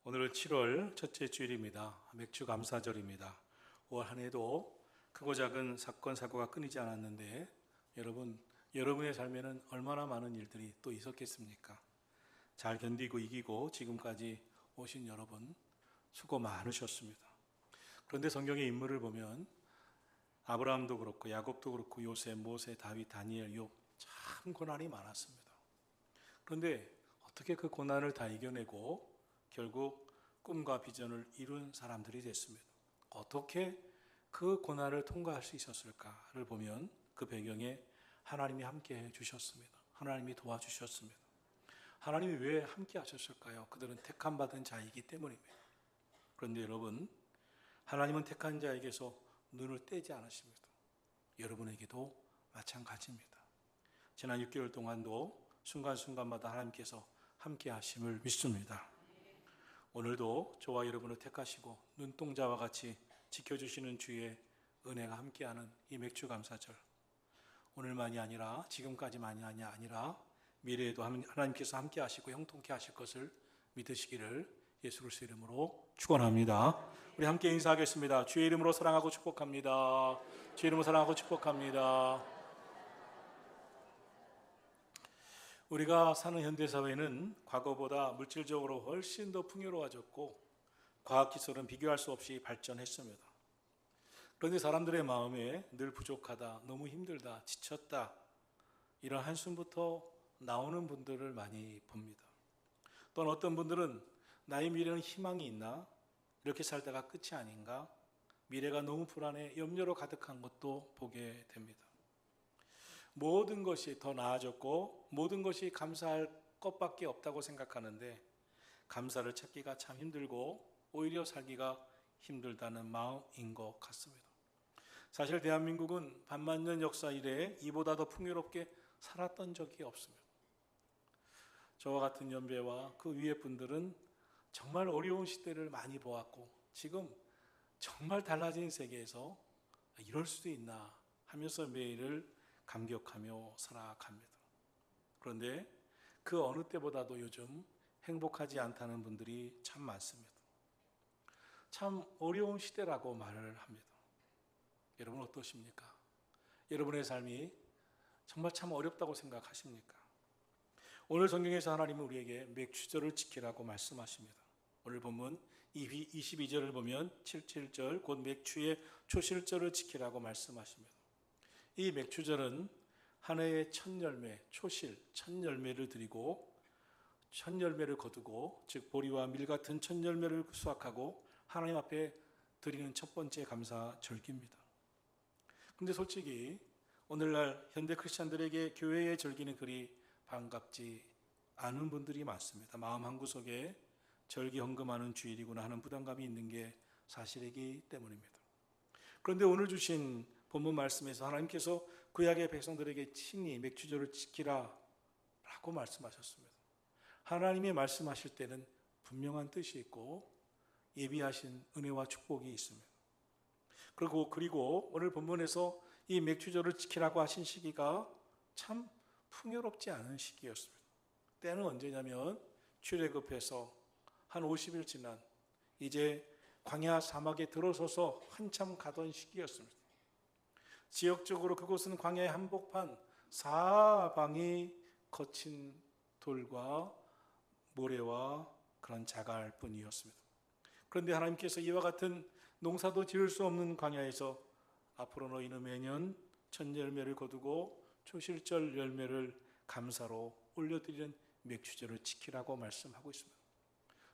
오늘은 7월 첫째 주일입니다. 맥주 감사절입니다. 올 한 해도 크고 작은 사건 사고가 끊이지 않았는데 여러분의 삶에는 얼마나 많은 일들이 또 있었겠습니까? 잘 견디고 이기고 지금까지 오신 여러분 수고 많으셨습니다. 그런데 성경의 인물을 보면 아브라함도 그렇고 야곱도 그렇고 요셉, 모세, 다윗, 다니엘, 욥 참 고난이 많았습니다. 그런데 어떻게 그 고난을 다 이겨내고 결국 꿈과 비전을 이룬 사람들이 됐습니다. 어떻게 그 고난을 통과할 수 있었을까를 보면 그 배경에 하나님이 함께 해주셨습니다. 하나님이 도와주셨습니다. 하나님이 왜 함께 하셨을까요? 그들은 택함 받은 자이기 때문입니다. 그런데 여러분, 하나님은 택한 자에게서 눈을 떼지 않으십니다. 여러분에게도 마찬가지입니다. 지난 6개월 동안도 순간순간마다 하나님께서 함께 하심을 믿습니다. 오늘도 저와 여러분을 택하시고 눈동자와 같이 지켜주시는 주의 은혜가 함께하는 이 맥주 감사절, 오늘만이 아니라 지금까지만이 아니라 미래에도 하나님께서 함께 하시고 형통케 하실 것을 믿으시기를 예수 그리스도의 이름으로 축원합니다. 우리 함께 인사하겠습니다. 주의 이름으로 사랑하고 축복합니다. 주의 이름으로 사랑하고 축복합니다. 우리가 사는 현대사회는 과거보다 물질적으로 훨씬 더 풍요로워졌고 과학기술은 비교할 수 없이 발전했습니다. 그런데 사람들의 마음에 늘 부족하다, 너무 힘들다, 지쳤다, 이런 한숨부터 나오는 분들을 많이 봅니다. 또는 어떤 분들은 나의 미래는 희망이 있나? 이렇게 살다가 끝이 아닌가? 미래가 너무 불안해 염려로 가득한 것도 보게 됩니다. 모든 것이 더 나아졌고 모든 것이 감사할 것밖에 없다고 생각하는데 감사를 찾기가 참 힘들고 오히려 살기가 힘들다는 마음인 것 같습니다. 사실 대한민국은 반만년 역사 이래에 이보다 더 풍요롭게 살았던 적이 없습니다. 저와 같은 연배와 그 위의 분들은 정말 어려운 시대를 많이 보았고 지금 정말 달라진 세계에서 이럴 수도 있나 하면서 매일을 감격하며 살아갑니다. 그런데 그 어느 때보다도 요즘 행복하지 않다는 분들이 참 많습니다. 참 어려운 시대라고 말을 합니다. 여러분 어떠십니까? 여러분의 삶이 정말 참 어렵다고 생각하십니까? 오늘 성경에서 하나님은 우리에게 맥주절을 지키라고 말씀하십니다. 오늘 본문 22절을 보면 77절 곧 맥주의 초실절을 지키라고 말씀하십니다. 이 맥주절은 한 해의 첫 열매, 초실, 첫 열매를 드리고 첫 열매를 거두고 즉 보리와 밀 같은 첫 열매를 수확하고 하나님 앞에 드리는 첫 번째 감사절기입니다. 그런데 솔직히 오늘날 현대 크리스찬들에게 교회의 절기는 그리 반갑지 않은 분들이 많습니다. 마음 한구석에 절기 헌금하는 주일이구나 하는 부담감이 있는 게 사실이기 때문입니다. 그런데 오늘 주신 본문 말씀에서 하나님께서 구약의 백성들에게 친히 맥주절을 지키라 라고 말씀하셨습니다. 하나님이 말씀하실 때는 분명한 뜻이 있고 예비하신 은혜와 축복이 있습니다. 그리고 오늘 본문에서 이 맥주절을 지키라고 하신 시기가 참 풍요롭지 않은 시기였습니다. 때는 언제냐면 출애굽해서 한 50일 지난 이제 광야 사막에 들어서서 한참 가던 시기였습니다. 지역적으로 그곳은 광야의 한복판 사방이 거친 돌과 모래와 그런 자갈 뿐이었습니다. 그런데 하나님께서 이와 같은 농사도 지을 수 없는 광야에서 앞으로 너희는 매년 첫 열매를 거두고 초실절 열매를 감사로 올려드리는 맥주절을 지키라고 말씀하고 있습니다.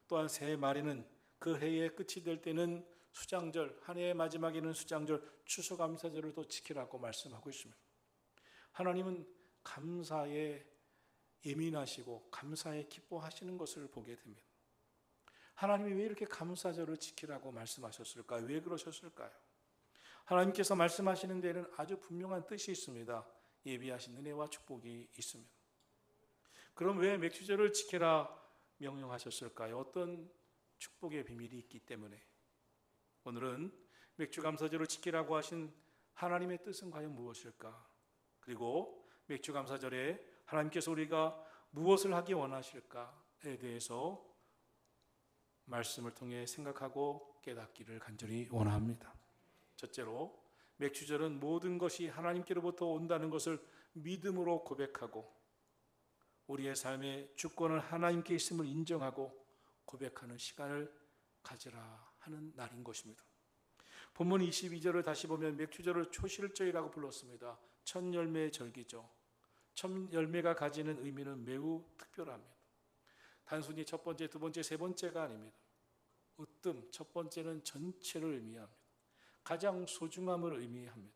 또한 새 말에는 그 해의 끝이 될 때는 수장절, 한 해의 마지막에는 수장절, 추수감사절을 또 지키라고 말씀하고 있습니다. 하나님은 감사에 예민하시고 감사에 기뻐하시는 것을 보게 됩니다. 하나님이 왜 이렇게 감사절을 지키라고 말씀하셨을까요? 왜 그러셨을까요? 하나님께서 말씀하시는 데는 아주 분명한 뜻이 있습니다. 예비하신 은혜와 축복이 있습니다. 그럼 왜 맥주절을 지키라 명령하셨을까요? 어떤 축복의 비밀이 있기 때문에. 오늘은 맥주감사절을 지키라고 하신 하나님의 뜻은 과연 무엇일까? 그리고 맥주감사절에 하나님께서 우리가 무엇을 하기 원하실까에 대해서 말씀을 통해 생각하고 깨닫기를 간절히 원합니다. 첫째로, 맥주절은 모든 것이 하나님께로부터 온다는 것을 믿음으로 고백하고 우리의 삶의 주권은 하나님께 있음을 인정하고 고백하는 시간을 가지라 하는 날인 것입니다. 본문 22절을 다시 보면 맥주절을 초실절이라고 불렀습니다. 첫 열매의 절기죠. 첫 열매가 가지는 의미는 매우 특별합니다. 단순히 첫 번째, 두 번째, 세 번째가 아닙니다. 으뜸, 첫 번째는 전체를 의미합니다. 가장 소중함을 의미합니다.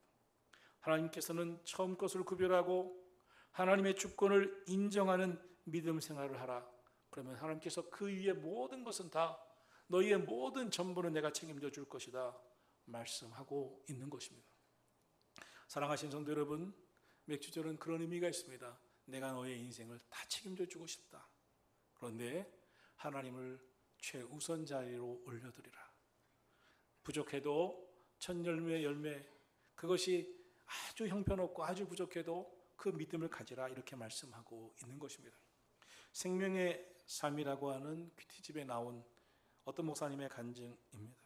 하나님께서는 처음 것을 구별하고 하나님의 주권을 인정하는 믿음 생활을 하라. 그러면 하나님께서 그 위에 모든 것은 다 너희의 모든 전부는 내가 책임져 줄 것이다 말씀하고 있는 것입니다. 사랑하신 성도 여러분, 맥주절은 그런 의미가 있습니다. 내가 너의 인생을 다 책임져 주고 싶다. 그런데 하나님을 최우선 자리로 올려드리라. 부족해도 첫 열매 그것이 아주 형편없고 아주 부족해도 그 믿음을 가지라 이렇게 말씀하고 있는 것입니다. 생명의 삶이라고 하는 큐티집에 나온 어떤 목사님의 간증입니다.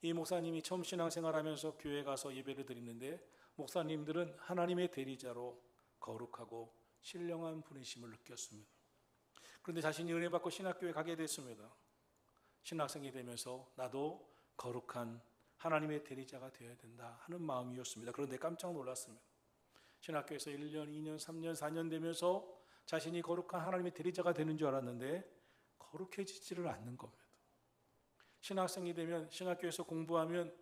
이 목사님이 처음 신앙생활하면서 교회에 가서 예배를 드리는데 목사님들은 하나님의 대리자로 거룩하고 신령한 분이심을 느꼈습니다. 그런데 자신이 은혜 받고 신학교에 가게 됐습니다. 신학생이 되면서 나도 거룩한 하나님의 대리자가 되어야 된다 하는 마음이었습니다. 그런데 깜짝 놀랐습니다. 신학교에서 1년, 2년, 3년, 4년 되면서 자신이 거룩한 하나님의 대리자가 되는 줄 알았는데 거룩해지지를 않는 겁니다. 신학생이 되면 신학교에서 공부하면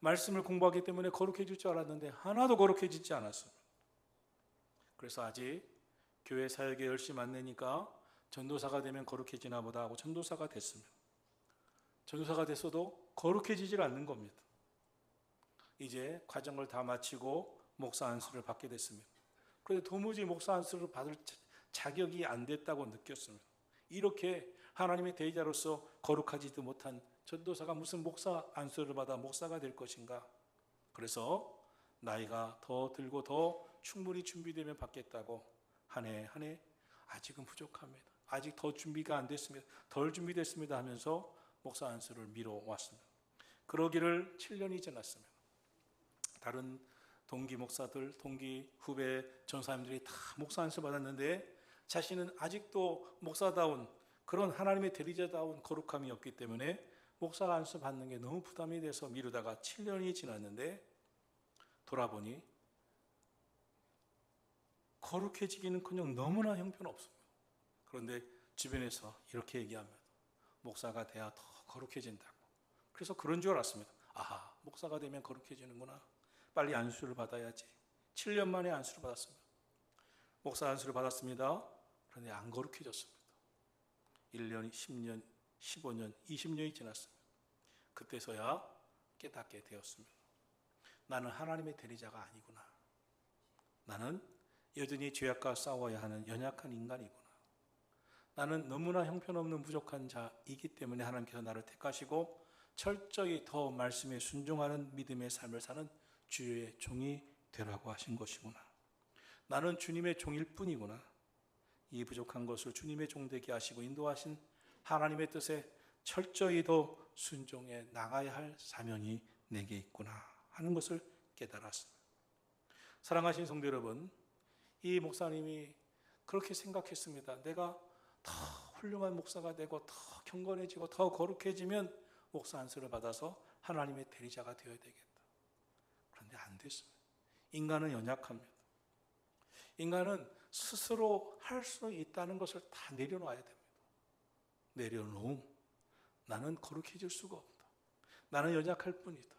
말씀을 공부하기 때문에 거룩해질 줄 알았는데 하나도 거룩해지지 않았습니다. 그래서 아직 교회 사역에 열심히 안 내니까 전도사가 되면 거룩해지나 보다 하고 전도사가 됐습니다. 전도사가 됐어도 거룩해지질 않는 겁니다. 이제 과정을 다 마치고 목사 안수를 받게 됐습니다. 그런데 도무지 목사 안수를 받을 자격이 안 됐다고 느꼈습니다. 이렇게 하나님의 대리자로서 거룩하지도 못한 전도사가 무슨 목사 안수를 받아 목사가 될 것인가? 그래서 나이가 더 들고 더 충분히 준비되면 받겠다고 한 해 한 해 아직은 부족합니다. 아직 더 준비가 안 됐습니다. 덜 준비됐습니다 하면서 목사 안수를 미뤄왔습니다. 그러기를 7년이 지났습니다. 다른 동기 목사들, 동기 후배 전사님들이 다 목사 안수 받았는데 자신은 아직도 목사다운 그런 하나님의 대리자다운 거룩함이 없기 때문에 목사 안수 받는 게 너무 부담이 돼서 미루다가 7년이 지났는데 돌아보니 거룩해지기는커녕 너무나 형편없습니다. 그런데 주변에서 이렇게 얘기합니다. 목사가 돼야 더 거룩해진다고. 그래서 그런 줄 알았습니다. 아하, 목사가 되면 거룩해지는구나. 빨리 안수를 받아야지. 7년 만에 안수를 받았습니다. 목사 안수를 받았습니다. 그런데 안 거룩해졌습니다. 1년, 10년, 15년, 20년이 지났습니다. 그때서야 깨닫게 되었습니다. 나는 하나님의 대리자가 아니구나. 나는 여전히 죄악과 싸워야 하는 연약한 인간이구나. 나는 너무나 형편없는 부족한 자이기 때문에 하나님께서 나를 택하시고 철저히 더 말씀에 순종하는 믿음의 삶을 사는 주의 종이 되라고 하신 것이구나. 나는 주님의 종일 뿐이구나. 이 부족한 것을 주님의 종 되게 하시고 인도하신 하나님의 뜻에 철저히 더 순종해 나가야 할 사명이 내게 있구나 하는 것을 깨달았습니다. 사랑하신 성도 여러분, 이 목사님이 그렇게 생각했습니다. 내가 더 훌륭한 목사가 되고 더 경건해지고 더 거룩해지면 목사 안수를 받아서 하나님의 대리자가 되어야 되겠다. 그런데 안 됐습니다. 인간은 연약합니다. 인간은 스스로 할 수 있다는 것을 다 내려놔야 됩니다. 내려놓음. 나는 거룩해질 수가 없다. 나는 연약할 뿐이다.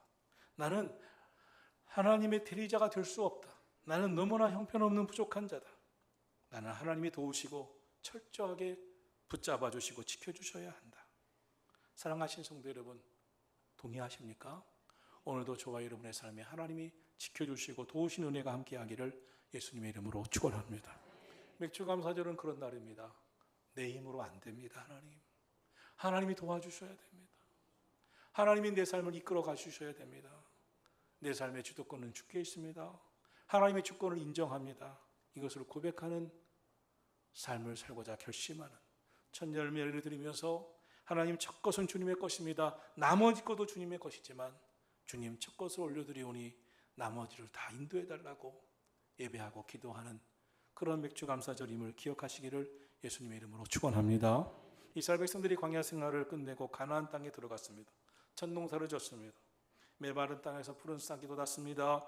나는 하나님의 대리자가 될 수 없다. 나는 너무나 형편없는 부족한 자다. 나는 하나님이 도우시고 철저하게 붙잡아 주시고 지켜주셔야 한다. 사랑하신 성도 여러분, 동의하십니까? 오늘도 저와 여러분의 삶에 하나님이 지켜주시고 도우신 은혜가 함께하기를 예수님의 이름으로 축원합니다. 맥주감사절은 그런 날입니다. 내 힘으로 안 됩니다. 하나님이 도와주셔야 됩니다. 하나님이 내 삶을 이끌어 가주셔야 됩니다. 내 삶의 주도권은 주께 있습니다. 하나님의 주권을 인정합니다. 이것을 고백하는 삶을 살고자 결심하는 첫 열매를 드리면서 하나님 첫 것은 주님의 것입니다. 나머지 것도 주님의 것이지만 주님 첫 것을 올려드리오니 나머지를 다 인도해달라고 예배하고 기도하는 그런 맥주감사절임을 기억하시기를 예수님의 이름으로 축원합니다. 이스라엘 백성들이 광야 생활을 끝내고 가나안 땅에 들어갔습니다. 첫 농사를 졌습니다. 메마른 땅에서 푸른 싹이 돋았습니다.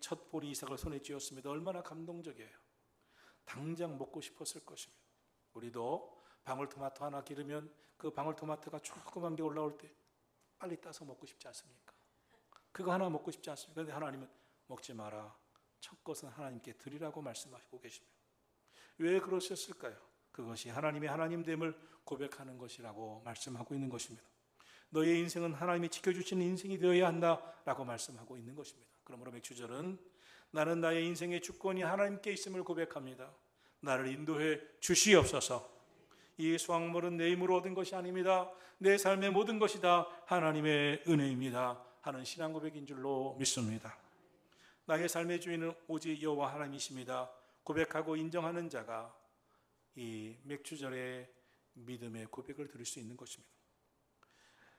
첫 보리 이삭을 손에 쥐었습니다. 얼마나 감동적이에요. 당장 먹고 싶었을 것입니다. 우리도 방울토마토 하나 기르면 그 방울토마토가 조그만 게 올라올 때 빨리 따서 먹고 싶지 않습니까? 그거 하나 먹고 싶지 않습니까? 그런데 하나님은 먹지 마라. 첫 것은 하나님께 드리라고 말씀하시고 계십니다. 왜 그러셨을까요? 그것이 하나님의 하나님됨을 고백하는 것이라고 말씀하고 있는 것입니다. 너의 인생은 하나님이 지켜주시는 인생이 되어야 한다라고 말씀하고 있는 것입니다. 그러므로 맥주절은 나는 나의 인생의 주권이 하나님께 있음을 고백합니다. 나를 인도해 주시옵소서. 이 수확물은 내 힘으로 얻은 것이 아닙니다. 내 삶의 모든 것이 다 하나님의 은혜입니다 하는 신앙 고백인 줄로 믿습니다. 나의 삶의 주인은 오직 여호와 하나님이십니다. 고백하고 인정하는 자가 이 맥주절의 믿음의 고백을 드릴 수 있는 것입니다.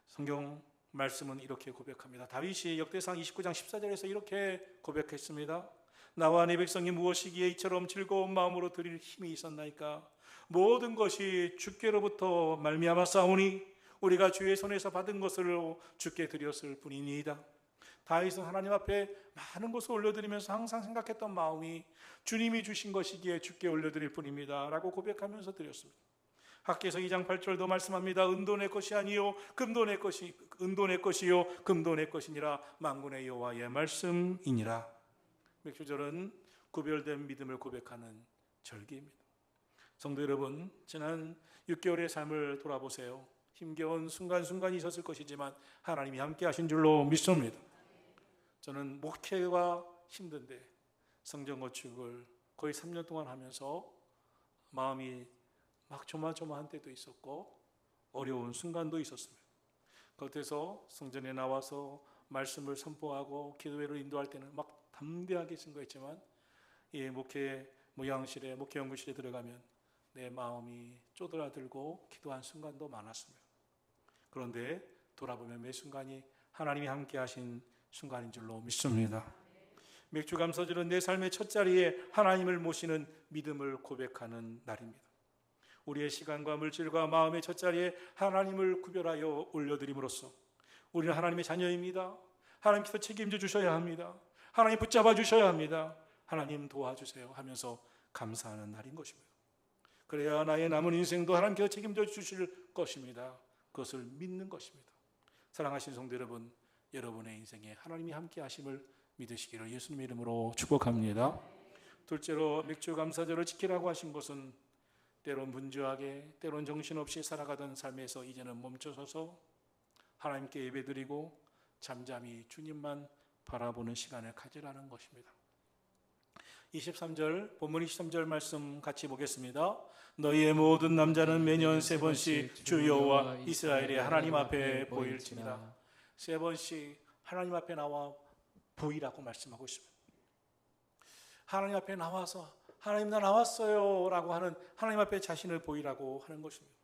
성경 말씀은 이렇게 고백합니다. 다윗이 역대상 29장 14절에서 이렇게 고백했습니다. 나와 내 백성이 무엇이기에 이처럼 즐거운 마음으로 드릴 힘이 있었나이까. 모든 것이 주께로부터 말미암아 싸우니 우리가 주의 손에서 받은 것을 주께 드렸을 뿐이니이다. 다윗은 하나님 앞에 많은 것을 올려드리면서 항상 생각했던 마음이 주님이 주신 것이기에 주께 올려드릴 뿐입니다 라고 고백하면서 드렸습니다. 학개서 2장 8절도 말씀합니다. 은도 내 것이 아니요 금도 내 것이요 금도 내 것이니라 만군의 여호와의 말씀이니라. 맥주절은 구별된 믿음을 고백하는 절기입니다. 성도 여러분, 지난 6개월의 삶을 돌아보세요. 힘겨운 순간순간이 있었을 것이지만 하나님이 함께 하신 줄로 믿습니다. 저는 목회가 힘든데 성전 건축을 거의 3년 동안 하면서 마음이 막 조마조마한 때도 있었고 어려운 순간도 있었습니다. 겉에서 성전에 나와서 말씀을 선포하고 기도회를 인도할 때는 막 담대하게 증거했지만 목회 모양실에 목회 연구실에 들어가면 내 마음이 쪼들어들고 기도한 순간도 많았습니다. 그런데 돌아보면 매 순간이 하나님이 함께 하신 순간인 줄로 믿습니다. 맥주감사절은 내 삶의 첫 자리에 하나님을 모시는 믿음을 고백하는 날입니다. 우리의 시간과 물질과 마음의 첫 자리에 하나님을 구별하여 올려드림으로써 우리는 하나님의 자녀입니다. 하나님께서 책임져 주셔야 합니다. 하나님 붙잡아 주셔야 합니다. 하나님 도와주세요 하면서 감사하는 날인 것입니다. 그래야 나의 남은 인생도 하나님께서 책임져 주실 것입니다. 그것을 믿는 것입니다. 사랑하신 성도 여러분, 여러분의 인생에 하나님이 함께 하심을 믿으시기를 예수님의 이름으로 축복합니다. 둘째로 맥주감사절을 지키라고 하신 것은 때론 분주하게 때론 정신없이 살아가던 삶에서 이제는 멈춰서서 하나님께 예배드리고 잠잠히 주님만 바라보는 시간을 가지라는 것입니다. 23절 본문 23절 말씀 같이 보겠습니다. 너희의 모든 남자는 매년 3번씩 주 여호와 이스라엘의 하나님 앞에 보일지니라. 3번씩 하나님 앞에 나와 보이라고 말씀하고 있습니다. 하나님 앞에 나와서 하나님 나 나왔어요 라고 하는 하나님 앞에 자신을 보이라고 하는 것입니다.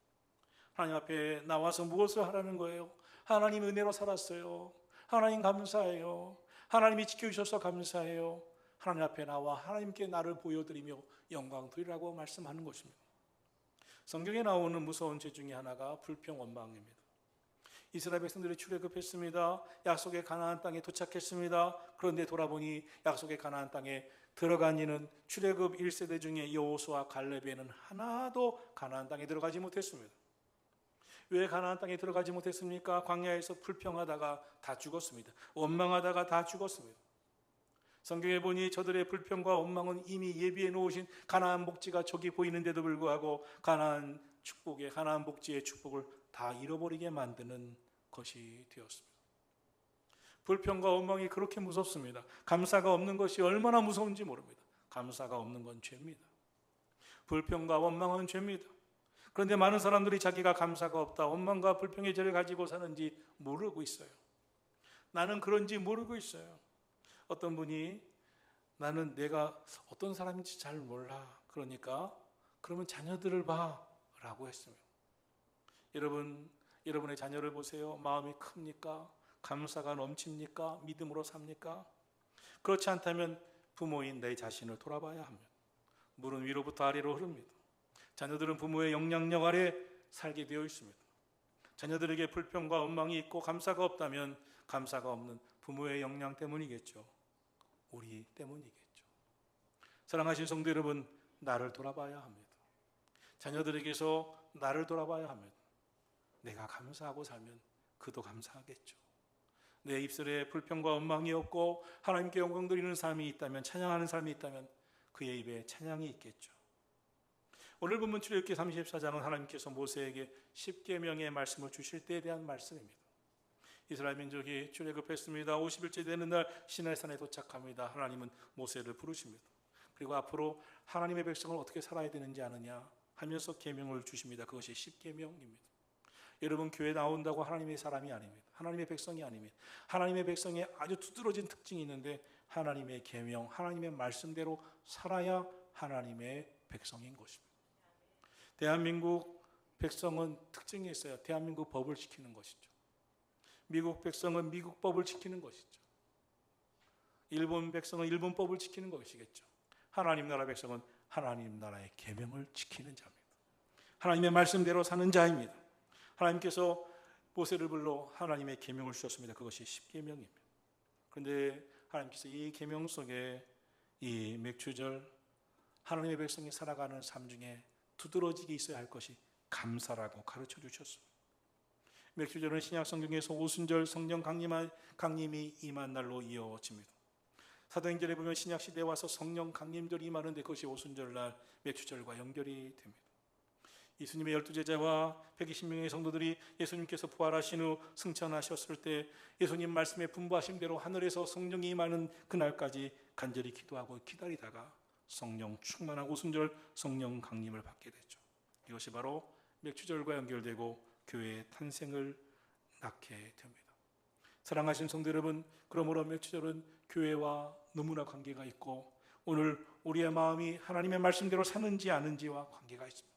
하나님 앞에 나와서 무엇을 하라는 거예요? 하나님 은혜로 살았어요. 하나님 감사해요. 하나님이 지켜주셔서 감사해요. 하나님 앞에 나와 하나님께 나를 보여드리며 영광 드리라고 말씀하는 것입니다. 성경에 나오는 무서운 죄 중에 하나가 불평 원망입니다. 이스라엘 백성들이 출애굽했습니다. 약속의 가나안 땅에 도착했습니다. 그런데 돌아보니 약속의 가나안 땅에 들어간 이는 출애굽 1세대 중에 여호수아 갈렙에는 하나도 가나안 땅에 들어가지 못했습니다. 왜 가나안 땅에 들어가지 못했습니까? 광야에서 불평하다가 다 죽었습니다. 원망하다가 다 죽었습니다. 성경에 보니 저들의 불평과 원망은 이미 예비해 놓으신 가나안 복지가 저기 보이는데도 불구하고 가나안 복지의 축복을 다 잃어버리게 만드는 것이 되었습니다. 불평과 원망이 그렇게 무섭습니다. 감사가 없는 것이 얼마나 무서운지 모릅니다. 감사가 없는 건 죄입니다. 불평과 원망은 죄입니다. 그런데 많은 사람들이 자기가 감사가 없다, 원망과 불평의 죄를 가지고 사는지 모르고 있어요. 나는 그런지 모르고 있어요. 어떤 분이 나는 내가 어떤 사람인지 잘 몰라. 그러니까 그러면 자녀들을 봐 라고 했습니다. 여러분의 자녀를 보세요. 마음이 큽니까? 감사가 넘칩니까? 믿음으로 삽니까? 그렇지 않다면 부모인 내 자신을 돌아봐야 합니다. 물은 위로부터 아래로 흐릅니다. 자녀들은 부모의 영향력 아래 살게 되어 있습니다. 자녀들에게 불평과 원망이 있고 감사가 없다면 감사가 없는 부모의 영향 때문이겠죠. 우리 때문이겠죠. 사랑하신 성도 여러분, 나를 돌아봐야 합니다. 자녀들에게서 나를 돌아봐야 합니다. 내가 감사하고 살면 그도 감사하겠죠. 내 입술에 불평과 원망이 없고 하나님께 영광 드리는 삶이 있다면, 찬양하는 삶이 있다면 그의 입에 찬양이 있겠죠. 오늘 본문 출애굽기 34장은 하나님께서 모세에게 10계명의 말씀을 주실 때에 대한 말씀입니다. 이스라엘 민족이 출애굽했습니다. 50일째 되는 날 시내산에 도착합니다. 하나님은 모세를 부르십니다. 그리고 앞으로 하나님의 백성을 어떻게 살아야 되는지 아느냐 하면서 계명을 주십니다. 그것이 10계명입니다. 여러분, 교회 나온다고 하나님의 사람이 아닙니다. 하나님의 백성이 아닙니다. 하나님의 백성에 아주 두드러진 특징이 있는데 하나님의 계명, 하나님의 말씀대로 살아야 하나님의 백성인 것입니다. 대한민국 백성은 특징이 있어요. 대한민국 법을 지키는 것이죠. 미국 백성은 미국 법을 지키는 것이죠. 일본 백성은 일본 법을 지키는 것이겠죠. 하나님 나라 백성은 하나님 나라의 계명을 지키는 자입니다. 하나님의 말씀대로 사는 자입니다. 하나님께서 모세를 불러 하나님의 계명을 주셨습니다. 그것이 10계명입니다. 그런데 하나님께서 이 계명 속에 이 맥주절 하나님의 백성이 살아가는 삶 중에 두드러지게 있어야 할 것이 감사라고 가르쳐 주셨습니다. 맥주절은 신약 성경에서 오순절 성령 강림이 임한 날로 이어집니다. 사도행전에 보면 신약 시대에 와서 성령 강림절이 임하는데 그것이 오순절날 맥주절과 연결이 됩니다. 예수님의 12제자와 120명의 성도들이 예수님께서 부활하신 후 승천하셨을 때 예수님 말씀에 분부하신 대로 하늘에서 성령이 임하는 그날까지 간절히 기도하고 기다리다가 성령 충만한 오순절 성령 강림을 받게 되죠. 이것이 바로 맥주절과 연결되고 교회의 탄생을 낳게 됩니다. 사랑하신 성도 여러분, 그러므로 맥주절은 교회와 너무나 관계가 있고 오늘 우리의 마음이 하나님의 말씀대로 사는지 아는지와 관계가 있습니다.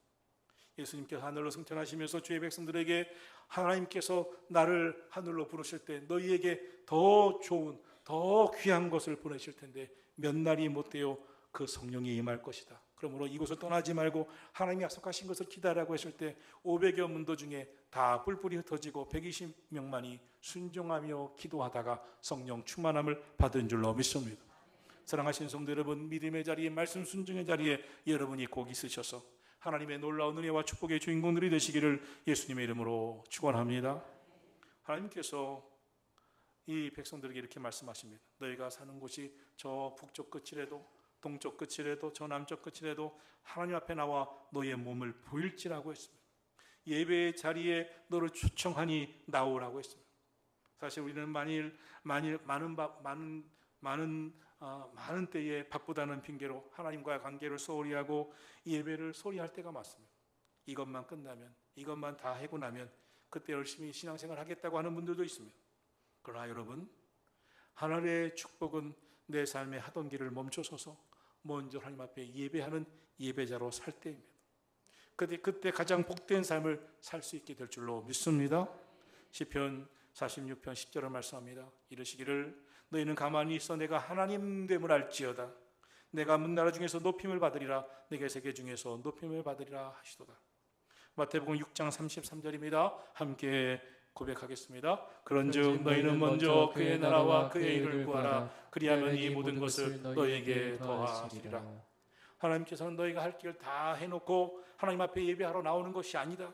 예수님께서 하늘로 승천하시면서 주의 백성들에게 하나님께서 나를 하늘로 부르실 때 너희에게 더 좋은 더 귀한 것을 보내실 텐데 몇 날이 못되어 그 성령이 임할 것이다. 그러므로 이곳을 떠나지 말고 하나님이 약속하신 것을 기다리라고 했을 때 500여 문도 중에 다 뿔뿔이 흩어지고 120명만이 순종하며 기도하다가 성령 충만함을 받은 줄로 믿습니다. 사랑하신 성도 여러분, 믿음의 자리에 말씀 순종의 자리에 여러분이 꼭 있으셔서 하나님의 놀라운 은혜와 축복의 주인공들이 되시기를 예수님의 이름으로 축원합니다. 하나님께서 이 백성들에게 이렇게 말씀하십니다. 너희가 사는 곳이 저 북쪽 끝이라도 동쪽 끝이라도 저 남쪽 끝이라도 하나님 앞에 나와 너희의 몸을 보일지라고 했습니다. 예배의 자리에 너를 초청하니 나오라고 했습니다. 사실 우리는 많은 때에 바쁘다는 핑계로 하나님과의 관계를 소홀히 하고 예배를 소홀히 할 때가 많습니다. 이것만 끝나면, 이것만 다 하고 나면 그때 열심히 신앙생활 하겠다고 하는 분들도 있습니다. 그러나 여러분, 하나님의 축복은 내 삶의 하던 길을 멈춰서서 먼저 하나님 앞에 예배하는 예배자로 살 때입니다. 그때 가장 복된 삶을 살 수 있게 될 줄로 믿습니다. 시편 46편 10절을 말씀합니다. 이르시기를 너희는 가만히 있어 내가 하나님 됨을 알지어다. 내가 문나라 중에서 높임을 받으리라. 내게 세계 중에서 높임을 받으리라 하시도다. 마태복음 6장 33절입니다. 함께 고백하겠습니다. 그런즉 너희는 먼저 그의 나라와 그의 일을 구하라. 그리하면 이 모든 것을 너희에게 더하시리라. 하나님께서는 너희가 할 길 다 해놓고 하나님 앞에 예배하러 나오는 것이 아니다.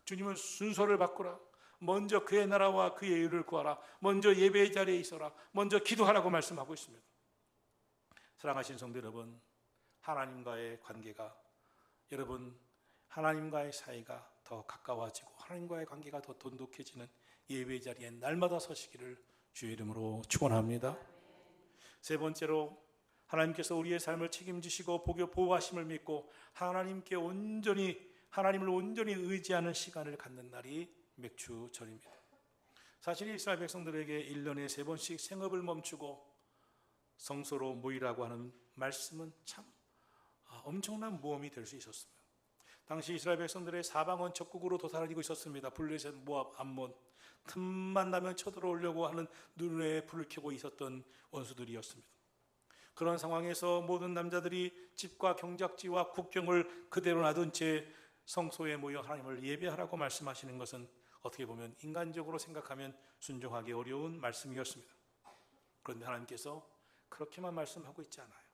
주님은 순서를 바꾸라. 먼저 그의 나라와 그의 일을 구하라. 먼저 예배의 자리에 있어라. 먼저 기도하라고 말씀하고 있습니다. 사랑하신 성도 여러분, 하나님과의 관계가, 여러분 하나님과의 사이가 더 가까워지고 하나님과의 관계가 더 돈독해지는 예배의 자리에 날마다 서시기를 주의 이름으로 축원합니다. 세 번째로 하나님께서 우리의 삶을 책임지시고 보호하심을 믿고 하나님을 온전히 의지하는 시간을 갖는 날이 맥주절입니다. 사실 이스라엘 백성들에게 1년에 3번씩 생업을 멈추고 성소로 모이라고 하는 말씀은 참 엄청난 모험이 될 수 있었습니다. 당시 이스라엘 백성들의 사방원 적국으로 도사리고 있었습니다. 블레셋, 모압, 암몬, 틈만 나면 쳐들어오려고 하는 눈에 불을 켜고 있었던 원수들이었습니다. 그런 상황에서 모든 남자들이 집과 경작지와 국경을 그대로 놔둔 채 성소에 모여 하나님을 예배하라고 말씀하시는 것은 어떻게 보면 인간적으로 생각하면 순종하기 어려운 말씀이었습니다. 그런데 하나님께서 그렇게만 말씀하고 있지 않아요.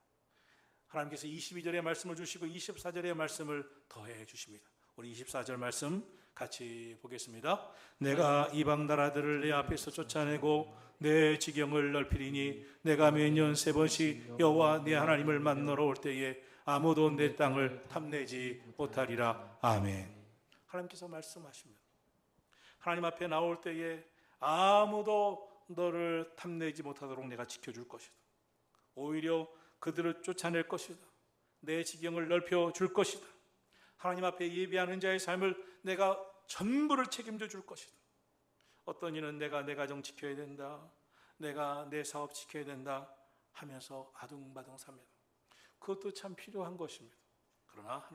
하나님께서 22절의 말씀을 주시고 24절의 말씀을 더해 주십니다. 우리 24절 말씀 같이 보겠습니다. 내가 이방 나라들을 내 앞에서 쫓아내고 내 지경을 넓히리니 내가 매년 3번씩 여호와 내 하나님을 만나러 올 때에 아무도 내 땅을 탐내지 못하리라. 아멘. 하나님께서 말씀하십니다. 하나님 앞에 나올 때에 아무도 너를 탐내지 못하도록 내가 지켜줄 것이다. 오히려 그들을 쫓아낼 것이다. 내 지경을 넓혀줄 것이다. 하나님 앞에 예배하는 자의 삶을 내가 전부를 책임져 줄 것이다. 어떤 이는 내가 내 가정 지켜야 된다, 내가 내 사업 지켜야 된다 하면서 아둥바둥 삽니다. 그것도 참 필요한 것입니다. 그러나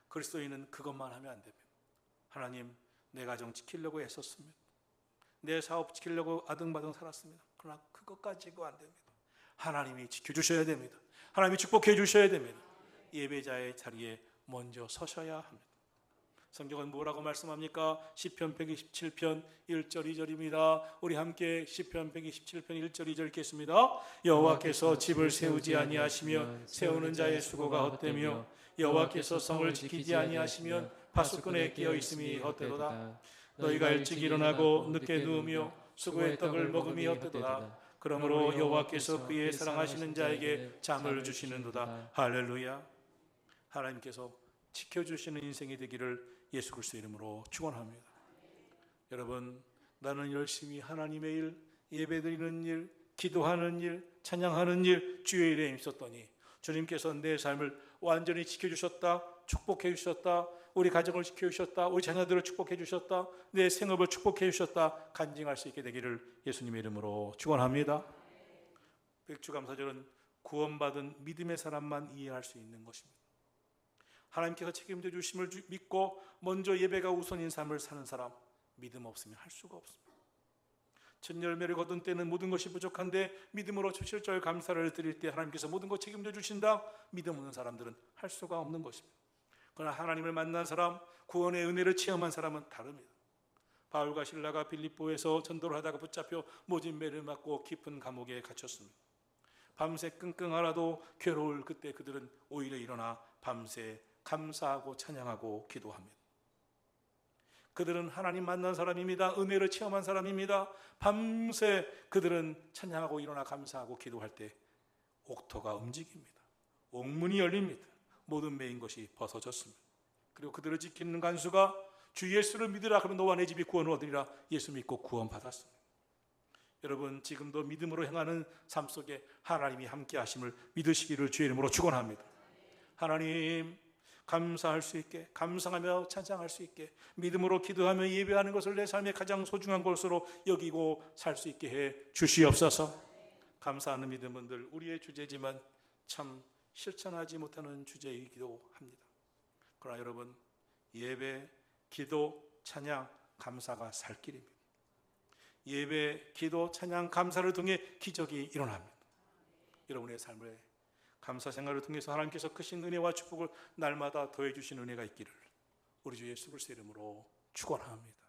그리스도인은 그것만 하면 안 됩니다. 하나님, 내 가정 지키려고 애썼습니다. 내 사업 지키려고 아둥바둥 살았습니다. 그러나 그것 가지고 안 됩니다. 하나님이 지켜주셔야 됩니다. 하나님이 축복해 주셔야 됩니다. 예배자의 자리에 먼저 서셔야 합니다. 성경은 뭐라고 말씀합니까? 시편 127편 1절 2절입니다. 우리 함께 시편 127편 1절 2절 읽겠습니다. 여호와께서 집을 세우지 아니하시면 세우는 자의 수고가 헛되며 여호와께서 성을 지키지 아니하시면 파수꾼의 깨어 있음이 헛되도다. 너희가 일찍 일어나고 늦게 누우며 수고의 떡을 먹음이 헛되도다. 그러므로 여호와께서 그의 사랑하시는 자에게 잠을 주시는도다. 할렐루야. 하나님께서 지켜주시는 인생이 되기를 예수 그리스도 이름으로 축원합니다. 여러분, 나는 열심히 하나님의 일, 예배드리는 일, 기도하는 일, 찬양하는 일, 주의 일에 힘썼더니 주님께서 내 삶을 완전히 지켜주셨다, 축복해 주셨다, 우리 가정을 지켜주셨다, 우리 자녀들을 축복해 주셨다, 내 생업을 축복해 주셨다 간증할 수 있게 되기를 예수님의 이름으로 축원합니다. 백주감사절은 구원받은 믿음의 사람만 이해할 수 있는 것입니다. 하나님께서 책임져 주심을 믿고 먼저 예배가 우선인 삶을 사는 사람, 믿음 없으면 할 수가 없습니다. 첫 열매를 거둔 때는 모든 것이 부족한데 믿음으로 초실절 감사를 드릴 때 하나님께서 모든 것 책임져 주신다. 믿음 없는 사람들은 할 수가 없는 것입니다. 그러나 하나님을 만난 사람, 구원의 은혜를 체험한 사람은 다릅니다. 바울과 실라가 빌립보에서 전도를 하다가 붙잡혀 모진 매를 맞고 깊은 감옥에 갇혔습니다. 밤새 끙끙 앓아도 괴로울 그때 그들은 오히려 일어나 밤새 감사하고 찬양하고 기도합니다. 그들은 하나님 만난 사람입니다. 은혜를 체험한 사람입니다. 밤새 그들은 찬양하고 일어나 감사하고 기도할 때 옥토가 움직입니다. 옥문이 열립니다. 모든 매인 것이 벗어졌습니다. 그리고 그들을 지키는 간수가 주 예수를 믿으라 그러면 너와 내 집이 구원을 얻으리라. 예수 믿고 구원받았습니다. 여러분, 지금도 믿음으로 행하는 삶 속에 하나님이 함께 하심을 믿으시기를 주의 이름으로 축원합니다. 하나님, 감사할 수 있게, 감상하며 찬양할 수 있게, 믿음으로 기도하며 예배하는 것을 내 삶의 가장 소중한 것으로 여기고 살 수 있게 해 주시옵소서. 감사하는 믿음은들 우리의 주제지만 참 실천하지 못하는 주제이기도 합니다. 그러나 여러분, 예배, 기도, 찬양, 감사가 살 길입니다. 예배, 기도, 찬양, 감사를 통해 기적이 일어납니다. 여러분의 삶에 감사 생활을 통해서 하나님께서 크신 은혜와 축복을 날마다 더해 주신 은혜가 있기를 우리 주 예수 그리스도 이름으로 축원합니다.